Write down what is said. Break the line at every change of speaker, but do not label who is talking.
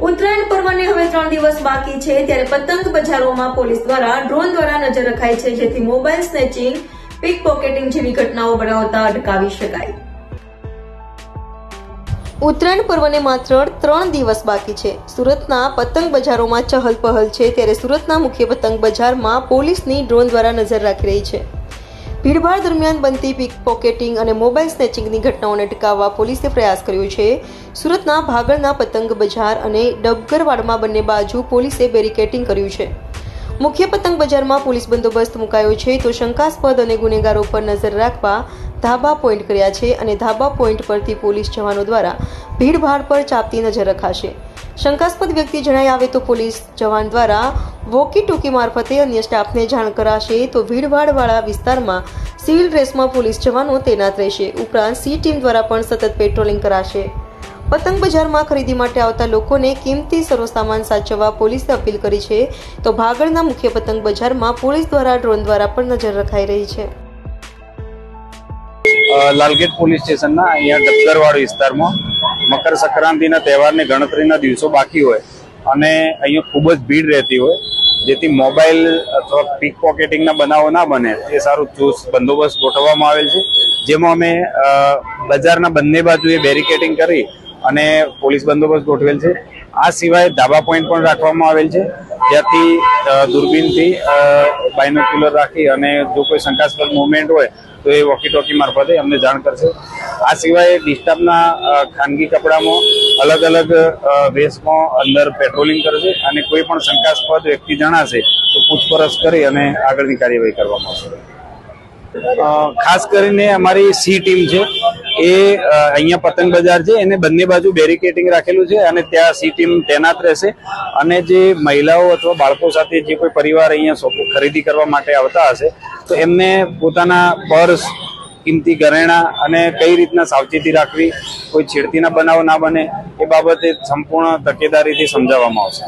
ઉત્તરાયણ પર્વને હવે 3 દિવસ બાકી છે, ત્યારે પતંગ બજારોમાં પોલીસ દ્વારા ડ્રોન દ્વારા નજર રખાય છે, જેથી મોબાઈલ સ્નેચિંગ, પીક પોકેટિંગ જેવી ઘટનાઓ બળાવતા અટકાવી શકાય। ઉત્તરાયણ પર્વને માત્ર 3 દિવસ બાકી છે। સુરતના પતંગ બજારોમાં ચહલપહલ છે, ત્યારે સુરતના મુખ્ય પતંગ બજારમાં પોલીસની ડ્રોન દ્વારા નજર રાખી રહી છે। ભીડભાડ દરમિયાન બનતી પીક પોકેટિંગ અને મોબાઈલ સ્નેચિંગની ઘટનાઓને અટકાવવા પોલીસે પ્રયાસ કર્યો છે। સુરતના ભાગળના પતંગ બજાર અને ડબગરવાડમાં બંને બાજુ પોલીસે બેરિકેડિંગ કર્યું છે। મુખ્ય પતંગ બજારમાં પોલીસ બંદોબસ્ત મુકાયો છે, તો શંકાસ્પદ અને ગુનેગારો પર નજર રાખવા ધાબા પોઈન્ટ કર્યા છે અને ધાબા પોઈન્ટ પરથી પોલીસ જવાનો દ્વારા ભીડભાડ પર ચાંપતી નજર રખાશે। શંકાસ્પદ વ્યક્તિ જણાઈ આવે તો પોલીસ જવાન દ્વારા વોકી ટોકી મારફતે અન્ય સ્ટાફને જાણ કરાશે। તો ભીડભાડવાળા વિસ્તારમાં સિવિલ ડ્રેસમાં પોલીસ જવાનો તૈનાત રહેશે। ઉપરાંત સી ટીમ દ્વારા પણ સતત પેટ્રોલિંગ કરાશે। પતંગ બજારમાં ખરીદી માટે આવતા લોકોને કિંમતી સર્વસામાન સાચવવા પોલીસે અપીલ કરી છે, તો ભાગળના મુખ્ય પતંગ બજારમાં પોલીસ દ્વારા ડ્રોન દ્વારા પણ નજર રખાઈ રહી છે।
લાલગેટ પોલીસ સ્ટેશનના અહીંયા ડબગરવાડ વિસ્તારમાં મકર સંક્રાંતિના તહેવારને ગણતરીના દિવસો બાકી હોય અને અહીંયા ખૂબ જ ભીડ રહેતી હોય, જેથી મોબાઈલ અથવા પીક પોકેટિંગના બનાવો ના બને એ સારું ચુસ્ત બંદોબસ્ત ગોઠવવામાં આવેલ છે, જેમાં અમે બજારના બંને બાજુએ બેરિકેડિંગ કરી અને પોલીસ બંદોબસ્ત ગોઠવેલ છે। આ સિવાય ધાબા પોઈન્ટ પણ રાખવામાં આવેલ છે, જ્યાંથી દૂરબીનથી બાયનોક્યુલર રાખી અને જો કોઈ શંકાસ્પદ મુવમેન્ટ હોય તો એ વોકી ટોકી મારફતે અમને જાણ કરશે। આ સિવાય ડિસ્ટાફના ખાનગી કપડામાં અલગ અલગ વેશમાં અંદર પેટ્રોલિંગ કરશે અને કોઈ પણ શંકાસ્પદ વ્યક્તિ જણાશે તો પૂછપરછ કરી અને આગળની કાર્યવાહી કરવામાં આવશે। ખાસ કરીને અમારી સી ટીમ છે એ અહીંયા પતંગ બજાર છે એને બંને બાજુ બેરિકેડિંગ રાખેલું છે અને ત્યાં સી ટીમ તૈનાત રહેશે અને જે મહિલાઓ અથવા બાળકો સાથે જે કોઈ પરિવાર અહીંયા ખરીદી કરવા માટે આવતા હશે તો એમને પોતાના પર્સ, કિંમતી ઘરેણા અને કઈ રીતના સાવચેતી રાખવી, કોઈ છેડતીના બનાવ ના બને એ બાબતે સંપૂર્ણ તકેદારીથી સમજાવવામાં આવશે।